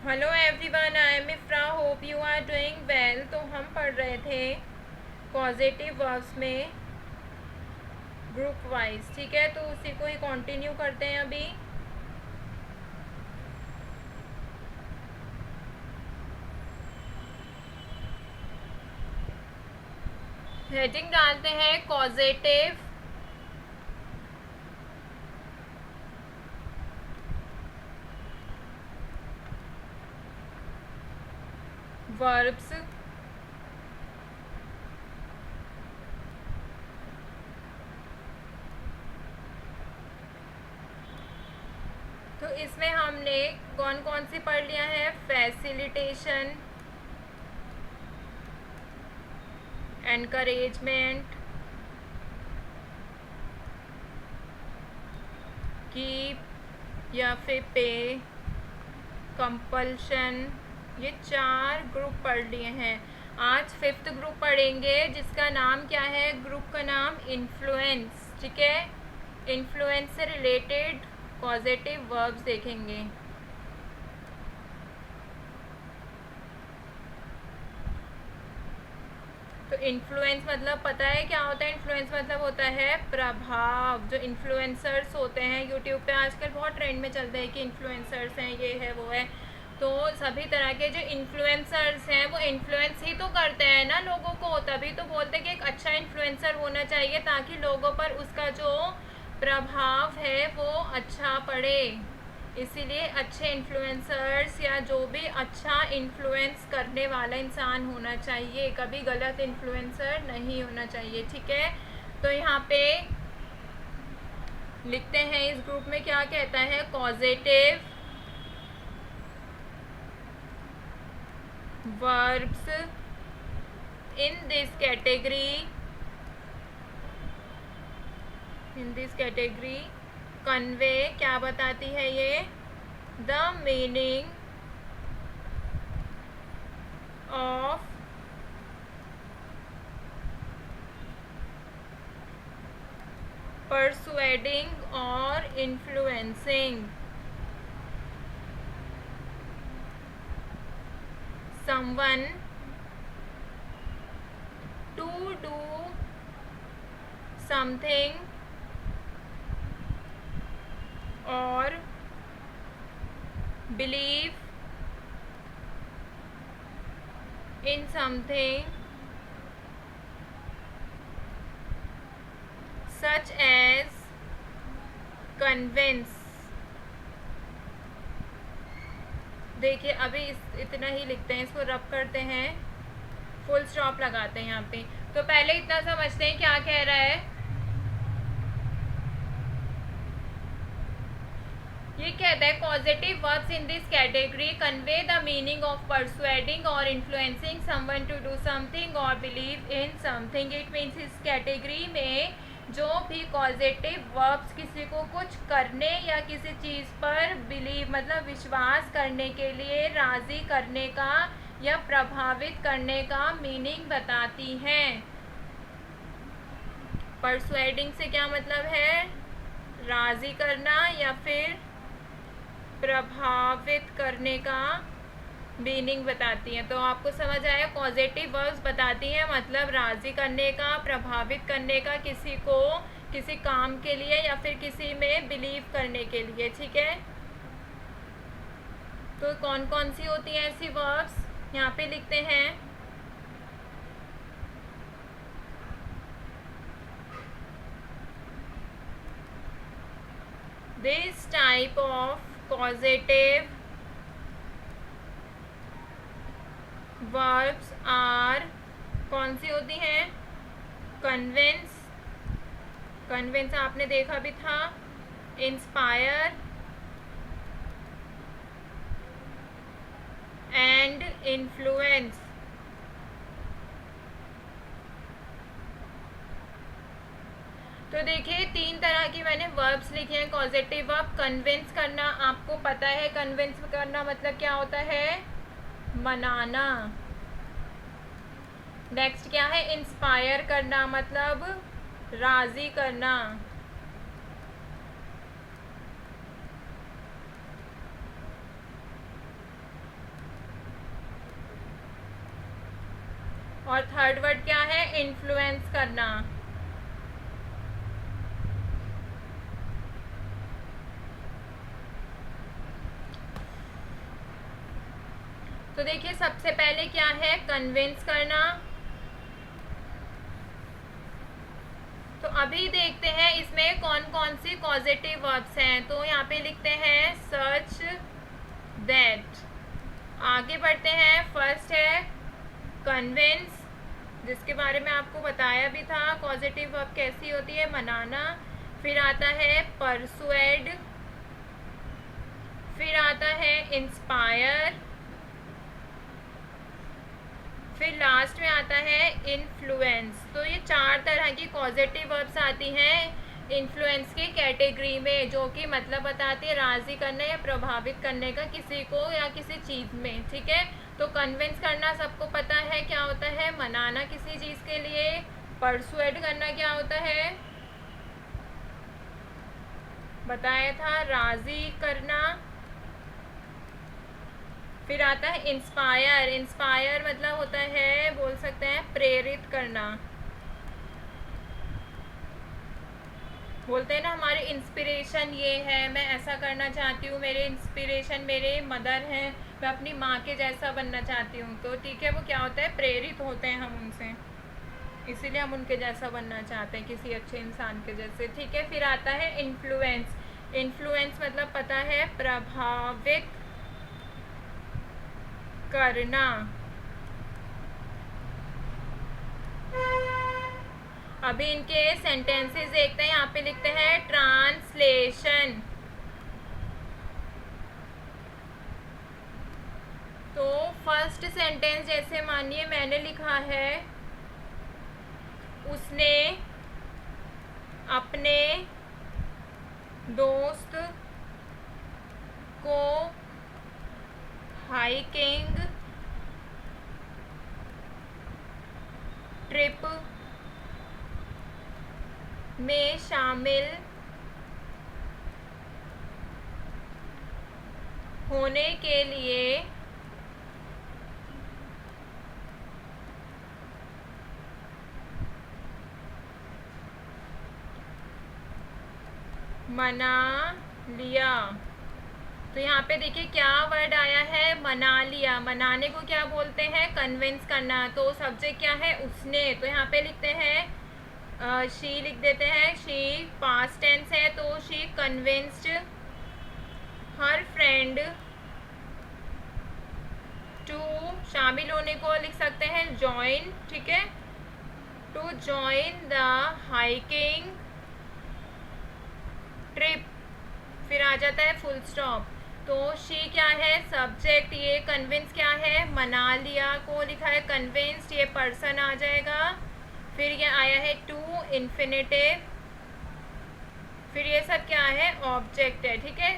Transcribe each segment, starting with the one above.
Hello everyone, I am Ifra, hope you are doing well. तो हम पढ़ रहे थे पॉजिटिव वर्ब्स में ग्रुप वाइज, ठीक है। तो उसी को ही कंटिन्यू करते हैं अभी। हेडिंग डालते हैं कॉजेटिव वर्ब्स तो इसमें हमने कौन कौन सी पढ़ लिया है? फैसिलिटेशन, एनकरेजमेंट, कीप या फिर पे, कंपल्शन, ये 4 ग्रुप पढ़ लिए हैं। आज 5th ग्रुप पढ़ेंगे जिसका नाम क्या है? ग्रुप का नाम इन्फ्लुएंस, ठीक है। इन्फ्लुएंस से रिलेटेड पॉजिटिव वर्ब्स देखेंगे। तो इन्फ्लुएंस मतलब पता है क्या होता है? इन्फ्लुएंस मतलब होता है प्रभाव। जो इन्फ्लुएंसर्स होते हैं यूट्यूब पे आजकल बहुत ट्रेंड में चलते हैं कि इन्फ्लुएंसर्स हैं, ये है वो है। तो सभी तरह के जो इन्फ्लुएंसर्स हैं वो इन्फ्लुएंस ही तो करते हैं ना लोगों को, तभी तो बोलते हैं कि एक अच्छा इन्फ्लुएंसर होना चाहिए ताकि लोगों पर उसका जो प्रभाव है वो अच्छा पड़े। इसीलिए अच्छे इन्फ्लुएंसर्स या जो भी अच्छा इन्फ्लुएंस करने वाला इंसान होना चाहिए, कभी गलत इन्फ्लुएंसर नहीं होना चाहिए, ठीक है। तो यहाँ पे लिखते हैं इस ग्रुप में क्या कहता है? Positive verbs in this category convey, क्या बताती है ये? the meaning of persuading or influencing someone to do something or believe in something such as convince। देखिए अभी इतना ही लिखते हैं, इसको रब करते हैं, फुल स्टॉप लगाते हैं यहाँ पे। तो पहले इतना समझते हैं क्या कह रहा है। ये कहता है positive verbs in this category convey the meaning of persuading और influencing someone to do something और believe in something. It means इस कैटेगरी में जो भी पॉजिटिव वर्ब्स किसी को कुछ करने या किसी चीज़ पर बिलीव मतलब विश्वास करने के लिए राज़ी करने का या प्रभावित करने का मीनिंग बताती हैं। परसुएडिंग से क्या मतलब है? राज़ी करना या फिर प्रभावित करने का मीनिंग बताती हैं। तो आपको समझ आया? पॉजिटिव वर्ब्स बताती हैं मतलब राज़ी करने का, प्रभावित करने का किसी को किसी काम के लिए या फिर किसी में बिलीव करने के लिए, ठीक है। तो कौन कौन सी होती हैं ऐसी वर्ब्स? यहाँ पे लिखते हैं this type of positive verbs are, कौन सी होती हैं? कन्विंस, कन्विंस आपने देखा भी था। Inspire and influence. तो देखिए 3 तरह की मैंने वर्ब्स लिखे हैं पॉजिटिव वर्ब। कन्विंस करना आपको पता है, कन्विंस करना मतलब क्या होता है? मनाना। नेक्स्ट क्या है? इंस्पायर करना मतलब राज़ी करना। और थर्ड वर्ड क्या है? इन्फ्लुएंस करना। तो देखिए सबसे पहले क्या है? कन्विंस करना। तो अभी देखते हैं इसमें कौन कौन सी पॉजिटिव वर्ब्स हैं। तो यहाँ पे लिखते हैं सच दैट। आगे बढ़ते हैं। फर्स्ट है कन्विंस, जिसके बारे में आपको बताया भी था पॉजिटिव वर्ब कैसी होती है, मनाना। फिर आता है परसुएड, फिर आता है इंस्पायर, फिर लास्ट में आता है इन्फ्लुएंस। तो ये 4 तरह की पॉजिटिव वर्ब्स आती हैं इन्फ्लुएंस की कैटेगरी में, जो कि मतलब बताती है राजी करने या प्रभावित करने का किसी को या किसी चीज़ में। ठीक है, तो कन्विंस करना सबको पता है क्या होता है, मनाना किसी चीज़ के लिए। परसुएड करना क्या होता है, बताया था, राजी करना। फिर आता है इंस्पायर। इंस्पायर मतलब होता है, बोल सकते हैं, प्रेरित करना। बोलते हैं ना हमारे इंस्पिरेशन ये है, मैं ऐसा करना चाहती हूँ, मेरे इंस्पिरेशन मेरे मदर हैं, मैं अपनी माँ के जैसा बनना चाहती हूँ। तो ठीक है, वो क्या होता है, प्रेरित होते हैं हम उनसे, इसीलिए हम उनके जैसा बनना चाहते हैं, किसी अच्छे इंसान के जैसे। ठीक है, फिर आता है इन्फ्लुएंस। इन्फ्लुएंस मतलब पता है, प्रभावित करना। अभी इनके सेंटेंसेस देखते हैं। यहाँ पे लिखते हैं ट्रांसलेशन। तो फर्स्ट सेंटेंस जैसे मानिए मैंने लिखा है, उसने अपने दोस्त को हाइकिंग ट्रिप में शामिल होने के लिए मना लिया। तो यहाँ पे देखिए क्या वर्ड आया है, मना लिया। मनाने को क्या बोलते हैं, कन्विंस करना। तो सब्जेक्ट क्या है, उसने। तो यहाँ पे लिखते हैं शी लिख देते हैं, शी पास्ट टेंस है, तो she convinced her friend to, शामिल होने को लिख सकते हैं जॉइन। ठीक है, to join the hiking trip. फिर आ जाता है फुल स्टॉप। तो शी क्या है, सब्जेक्ट, ये कन्विंस क्या है, मना लिया को लिखा है कन्विंस्ड, ये पर्सन आ जाएगा। फिर ये आया है टू, इन्फिनिटिव। फिर ये सब क्या है, ऑब्जेक्ट है। ठीक है,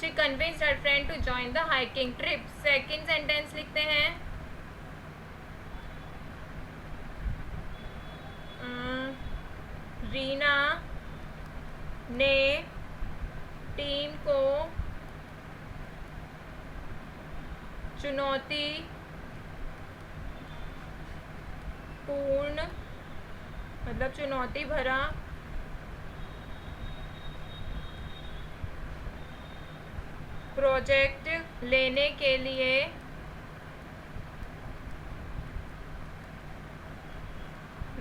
she convinced her friend to join the hiking trip. Second sentence लिखते हैं, रीना ने टीम को चुनौती पूर्ण मतलब चुनौती भरा प्रोजेक्ट लेने के लिए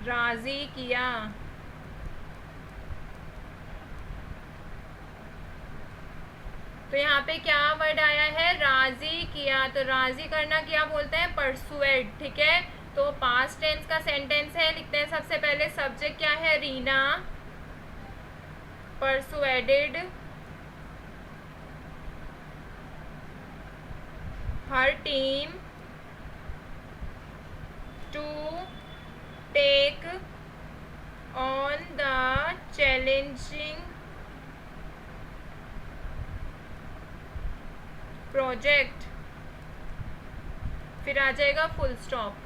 राजी किया। तो यहाँ पे क्या वर्ड आया है, राजी किया। तो राजी करना क्या बोलते हैं, परसुएड। ठीक है, तो पास्ट टेंस का सेंटेंस है, लिखते हैं सबसे पहले सब्जेक्ट क्या है, Reena persuaded her team to take on the challenging project. फिर आ जाएगा फुल स्टॉप।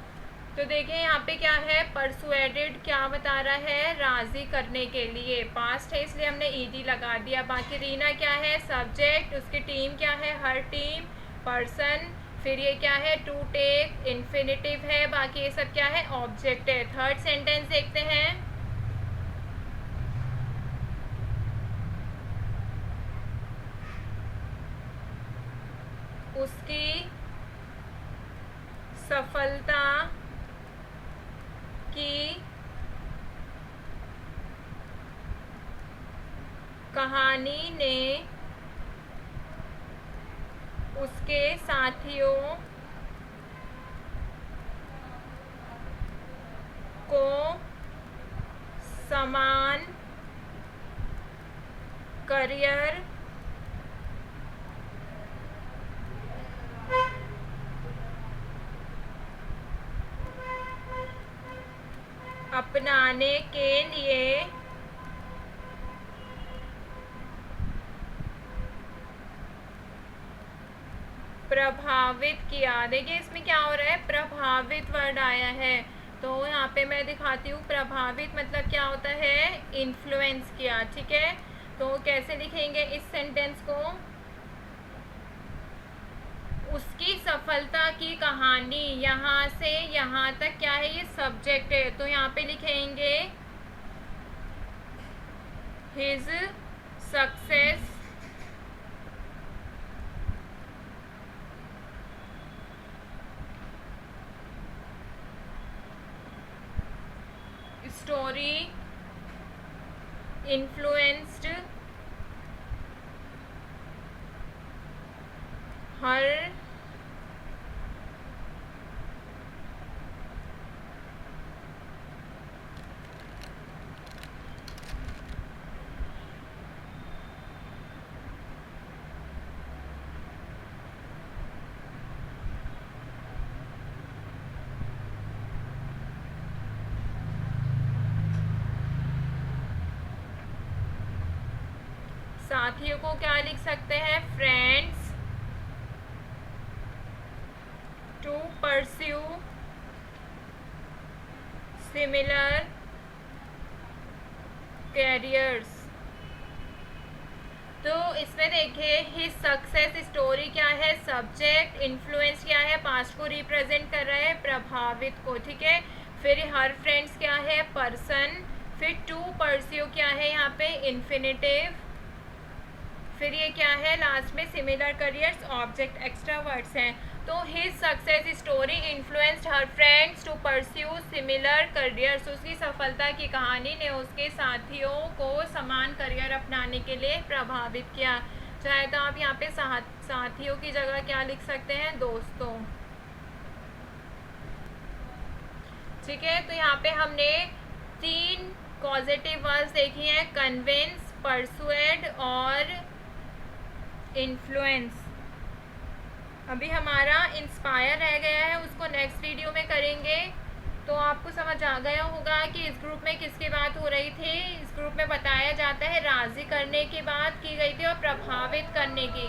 तो देखिए यहाँ पे क्या है, परसुएडेड क्या बता रहा है, राजी करने के लिए, पास्ट है इसलिए हमने ईडी लगा दिया। बाकी रीना क्या है, सब्जेक्ट, उसकी टीम क्या है, हर टीम, पर्सन। फिर ये क्या है, टू टेक इन्फिनेटिव है, बाकी ये सब क्या है, ऑब्जेक्ट है। थर्ड सेंटेंस देखते हैं। उसकी सफलता की कहानी ने उसके साथियों को समान करियर अपनाने के लिए प्रभावित किया। देखिए इसमें क्या हो रहा है, प्रभावित वर्ड आया है, तो यहाँ पे मैं दिखाती हूँ। प्रभावित मतलब क्या होता है, इन्फ्लुएंस किया। ठीक है, तो कैसे लिखेंगे इस सेंटेंस को, उसकी सफलता की कहानी, यहाँ से यहाँ तक क्या है, ये सब्जेक्ट है, तो यहाँ पे लिखेंगे his success story influenced her साथियों को क्या लिख सकते हैं, friends to pursue similar careers. तो इसमें देखिए हिज सक्सेस स्टोरी क्या है, सब्जेक्ट, इन्फ्लुएंस क्या है, पास्ट को रिप्रेजेंट कर रहा है, प्रभावित को। ठीक है, फिर हर फ्रेंड्स क्या है, पर्सन, फिर टू परस्यू क्या है यहाँ पे, इन्फिनेटिव, फिर ये क्या है लास्ट में, similar careers, object, extra words हैं। तो his success story influenced her friends to pursue similar careers. उसकी सफलता की कहानी ने उसके साथियों को समान करियर अपनाने के लिए प्रभावित किया। चाहे तो आप यहाँ पे साथियों की जगह क्या लिख सकते हैं, दोस्तों। ठीक है, तो यहाँ पे हमने 3 पॉजिटिव वर्ड्स देखी हैं, कन्विंस, परसुएड और इन्फ्लुएंस। अभी हमारा इंस्पायर रह गया है, उसको नेक्स्ट वीडियो में करेंगे। तो आपको समझ आ गया होगा कि इस ग्रुप में किसकी बात हो रही थी। इस ग्रुप में बताया जाता है राजी करने की बात की गई थी और प्रभावित करने की।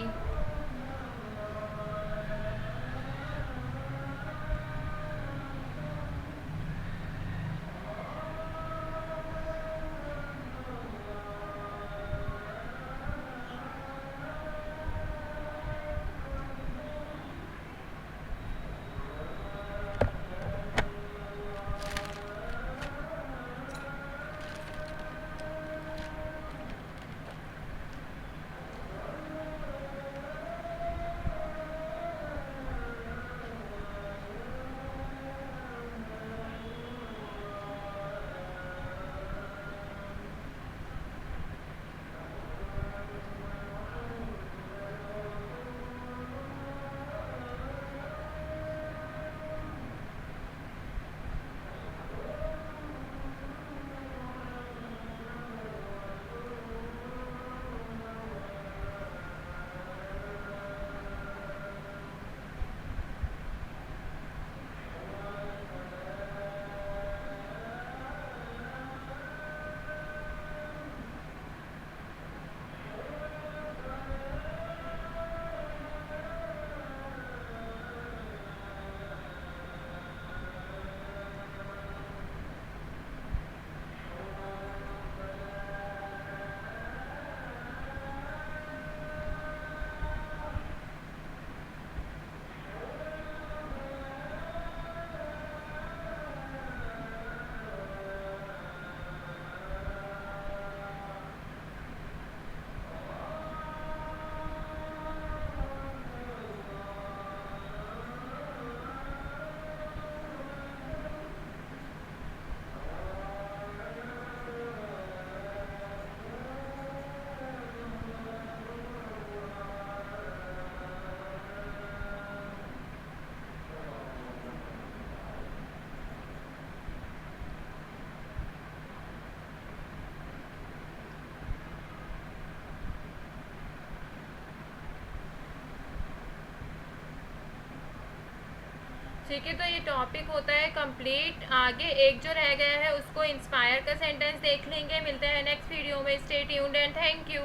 ठीक है, तो ये टॉपिक होता है कंप्लीट। आगे एक जो रह गया है उसको इंस्पायर का सेंटेंस देख लेंगे। मिलते हैं नेक्स्ट वीडियो में। Stay tuned and thank you.